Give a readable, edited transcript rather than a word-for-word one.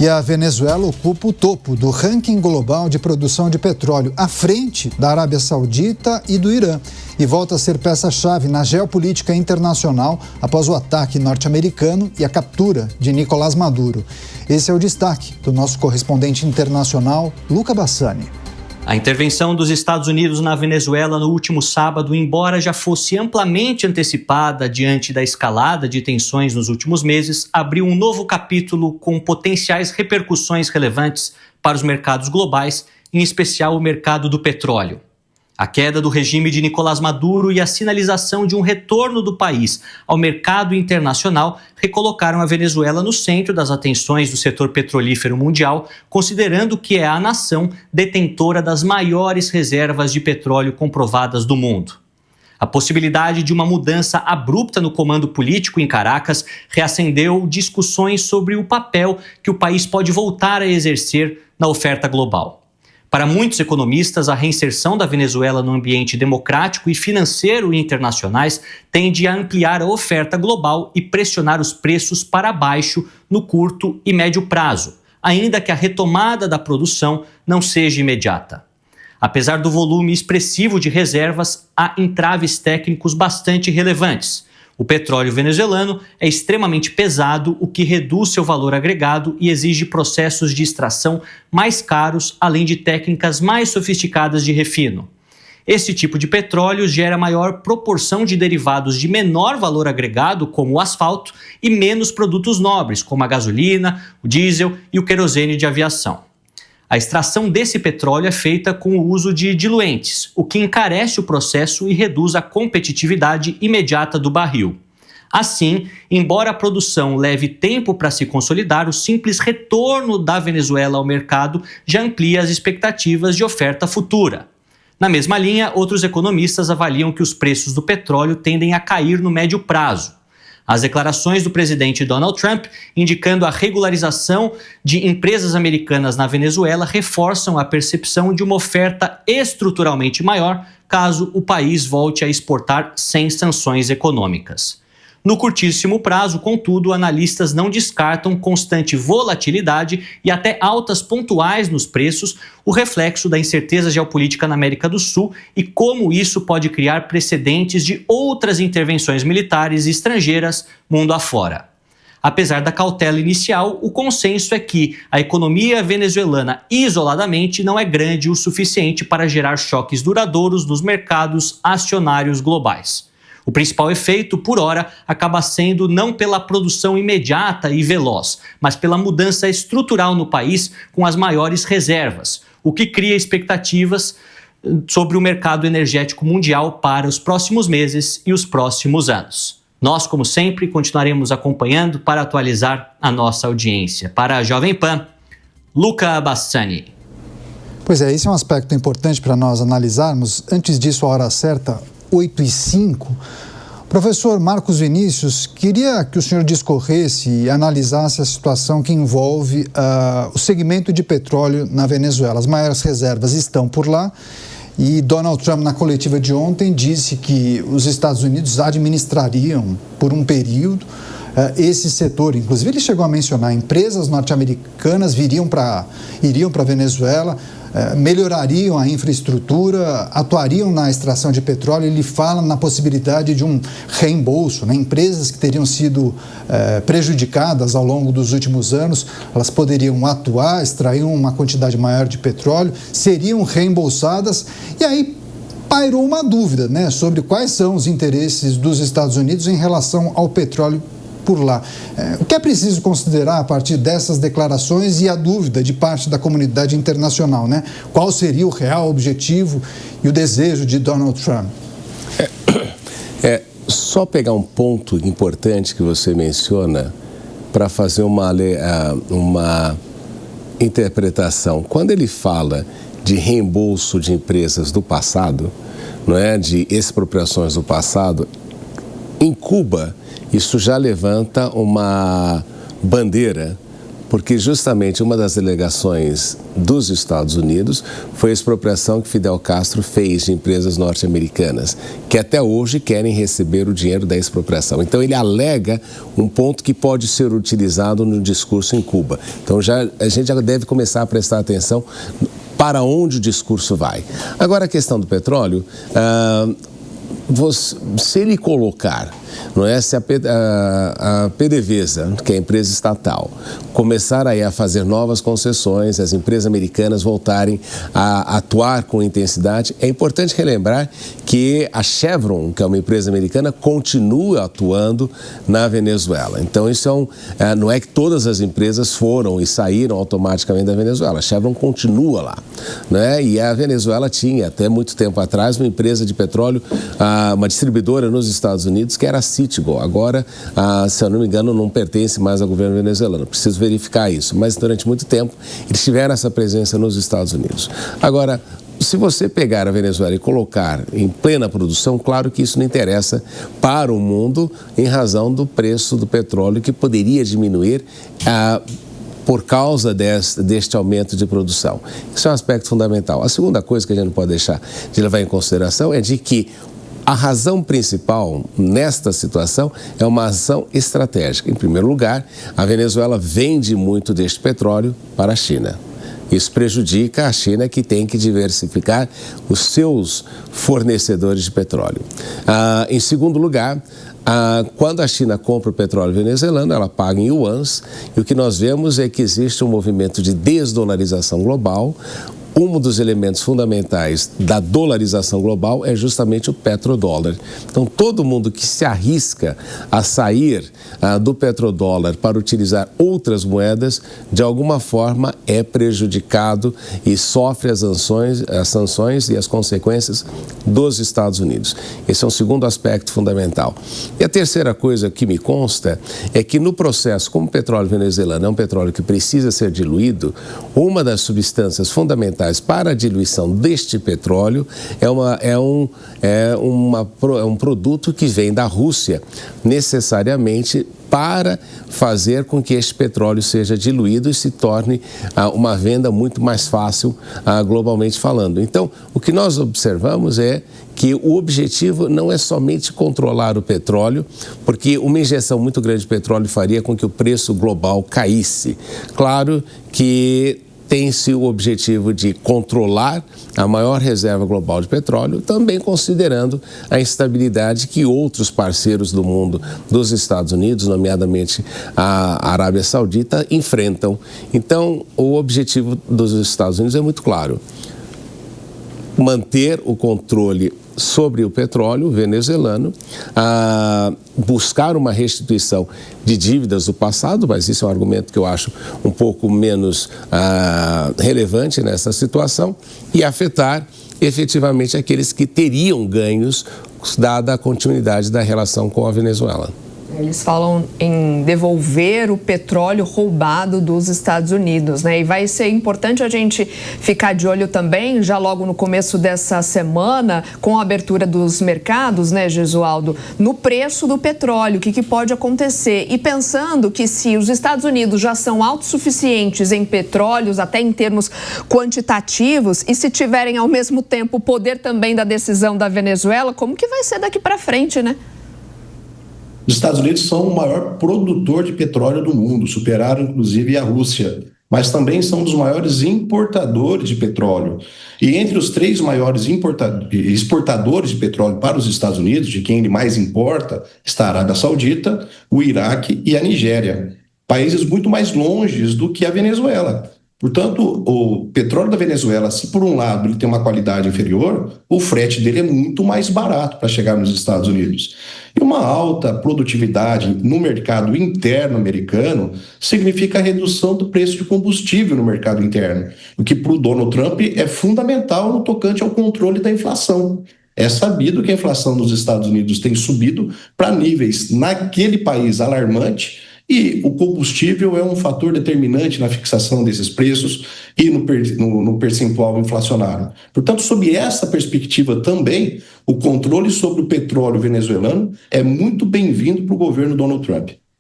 E a Venezuela ocupa o topo do ranking global de produção de petróleo, à frente da Arábia Saudita e do Irã, e volta a ser peça-chave na geopolítica internacional após o ataque norte-americano e a captura de Nicolás Maduro. Esse é o destaque do nosso correspondente internacional, Luca Bassani. A intervenção dos Estados Unidos na Venezuela no último sábado, embora já fosse amplamente antecipada diante da escalada de tensões nos últimos meses, abriu um novo capítulo com potenciais repercussões relevantes para os mercados globais, em especial o mercado do petróleo. A queda do regime de Nicolás Maduro e a sinalização de um retorno do país ao mercado internacional recolocaram a Venezuela no centro das atenções do setor petrolífero mundial, considerando que é a nação detentora das maiores reservas de petróleo comprovadas do mundo. A possibilidade de uma mudança abrupta no comando político em Caracas reacendeu discussões sobre o papel que o país pode voltar a exercer na oferta global. Para muitos economistas, a reinserção da Venezuela no ambiente democrático e financeiro internacionais tende a ampliar a oferta global e pressionar os preços para baixo no curto e médio prazo, ainda que a retomada da produção não seja imediata. Apesar do volume expressivo de reservas, há entraves técnicos bastante relevantes. O petróleo venezuelano é extremamente pesado, o que reduz seu valor agregado e exige processos de extração mais caros, além de técnicas mais sofisticadas de refino. Esse tipo de petróleo gera maior proporção de derivados de menor valor agregado, como o asfalto, e menos produtos nobres, como a gasolina, o diesel e o querosene de aviação. A extração desse petróleo é feita com o uso de diluentes, o que encarece o processo e reduz a competitividade imediata do barril. Assim, embora a produção leve tempo para se consolidar, o simples retorno da Venezuela ao mercado já amplia as expectativas de oferta futura. Na mesma linha, outros economistas avaliam que os preços do petróleo tendem a cair no médio prazo. As declarações do presidente Donald Trump, indicando a regularização de empresas americanas na Venezuela, reforçam a percepção de uma oferta estruturalmente maior caso o país volte a exportar sem sanções econômicas. No curtíssimo prazo, contudo, analistas não descartam constante volatilidade e até altas pontuais nos preços, o reflexo da incerteza geopolítica na América do Sul e como isso pode criar precedentes de outras intervenções militares estrangeiras mundo afora. Apesar da cautela inicial, o consenso é que a economia venezuelana isoladamente não é grande o suficiente para gerar choques duradouros nos mercados acionários globais. O principal efeito, por hora, acaba sendo não pela produção imediata e veloz, mas pela mudança estrutural no país com as maiores reservas, o que cria expectativas sobre o mercado energético mundial para os próximos meses e os próximos anos. Nós, como sempre, continuaremos acompanhando para atualizar a nossa audiência. Para a Jovem Pan, Luca Bassani. Pois é, esse é um aspecto importante para nós analisarmos. Antes disso, a hora certa, 8h05. Professor Marcos Vinícius, queria que o senhor discorresse e analisasse a situação que envolve o segmento de petróleo na Venezuela. As maiores reservas estão por lá e Donald Trump, na coletiva de ontem, disse que os Estados Unidos administrariam por um período esse setor. Inclusive, ele chegou a mencionar empresas norte-americanas iriam para a Venezuela, melhorariam a infraestrutura, atuariam na extração de petróleo. Ele fala na possibilidade de um reembolso, né? Empresas que teriam sido prejudicadas ao longo dos últimos anos, elas poderiam atuar, extrair uma quantidade maior de petróleo, seriam reembolsadas, e aí pairou uma dúvida, né, sobre quais são os interesses dos Estados Unidos em relação ao petróleo por lá. O que é preciso considerar a partir dessas declarações e a dúvida de parte da comunidade internacional, né? Qual seria o real objetivo e o desejo de Donald Trump? Só pegar um ponto importante que você menciona para fazer uma interpretação. Quando ele fala de reembolso de empresas do passado, não é, de expropriações do passado, em Cuba, isso já levanta uma bandeira porque justamente uma das alegações dos Estados Unidos foi a expropriação que Fidel Castro fez de empresas norte-americanas, que até hoje querem receber o dinheiro da expropriação. Então ele alega um ponto que pode ser utilizado no discurso em Cuba. Então a gente já deve começar a prestar atenção para onde o discurso vai. Agora a questão do petróleo, se ele colocar, não é, se a PDVSA, que é a empresa estatal, começar aí a fazer novas concessões, as empresas americanas voltarem a atuar com intensidade, é importante relembrar que a Chevron, que é uma empresa americana, continua atuando na Venezuela. Então isso não é que todas as empresas foram e saíram automaticamente da Venezuela. A Chevron continua lá, né? E a Venezuela tinha até muito tempo atrás uma empresa de petróleo, uma distribuidora nos Estados Unidos, que era a Citgo. Agora, se eu não me engano, não pertence mais ao governo venezuelano. Preciso verificar isso. Mas durante muito tempo eles tiveram essa presença nos Estados Unidos. Agora, se você pegar a Venezuela e colocar em plena produção, claro que isso não interessa para o mundo em razão do preço do petróleo, que poderia diminuir por causa deste aumento de produção. Isso é um aspecto fundamental. A segunda coisa que a gente não pode deixar de levar em consideração é de que a razão principal nesta situação é uma ação estratégica. Em primeiro lugar, a Venezuela vende muito deste petróleo para a China. Isso prejudica a China, que tem que diversificar os seus fornecedores de petróleo. Em segundo lugar, quando a China compra o petróleo venezuelano, ela paga em yuans, e o que nós vemos é que existe um movimento de desdolarização global. Um dos elementos fundamentais da dolarização global é justamente o petrodólar. Então, todo mundo que se arrisca a sair do petrodólar para utilizar outras moedas, de alguma forma é prejudicado e sofre as sanções e as consequências dos Estados Unidos. Esse é um segundo aspecto fundamental. E a terceira coisa que me consta é que no processo, como o petróleo venezuelano é um petróleo que precisa ser diluído, uma das substâncias fundamentais para a diluição deste petróleo é um produto que vem da Rússia, necessariamente para fazer com que este petróleo seja diluído e se torne uma venda muito mais fácil, globalmente falando. Então, o que nós observamos é que o objetivo não é somente controlar o petróleo, porque uma injeção muito grande de petróleo faria com que o preço global caísse. Claro que tem-se o objetivo de controlar a maior reserva global de petróleo, também considerando a instabilidade que outros parceiros do mundo, dos Estados Unidos, nomeadamente a Arábia Saudita, enfrentam. Então, o objetivo dos Estados Unidos é muito claro: manter o controle sobre o petróleo venezuelano, buscar uma restituição de dívidas do passado, mas isso é um argumento que eu acho um pouco menos relevante nessa situação, e afetar efetivamente aqueles que teriam ganhos dada a continuidade da relação com a Venezuela. Eles falam em devolver o petróleo roubado dos Estados Unidos, né? E vai ser importante a gente ficar de olho também, já logo no começo dessa semana, com a abertura dos mercados, né, Gesualdo, no preço do petróleo, o que pode acontecer. E pensando que se os Estados Unidos já são autossuficientes em petróleos, até em termos quantitativos, e se tiverem ao mesmo tempo o poder também da decisão da Venezuela, como que vai ser daqui para frente, né? Os Estados Unidos são o maior produtor de petróleo do mundo, superaram inclusive a Rússia, mas também são um dos maiores importadores de petróleo. E entre os 3 maiores exportadores de petróleo para os Estados Unidos, de quem ele mais importa, está a Arábia Saudita, o Iraque e a Nigéria, países muito mais longes do que a Venezuela. Portanto, o petróleo da Venezuela, se por um lado ele tem uma qualidade inferior, o frete dele é muito mais barato para chegar nos Estados Unidos. E uma alta produtividade no mercado interno americano significa a redução do preço de combustível no mercado interno, o que para o Donald Trump é fundamental no tocante ao controle da inflação. É sabido que a inflação nos Estados Unidos tem subido para níveis naquele país alarmante, e o combustível é um fator determinante na fixação desses preços e no percentual inflacionário. Portanto, sob essa perspectiva também, o controle sobre o petróleo venezuelano é muito bem-vindo para o governo Donald Trump.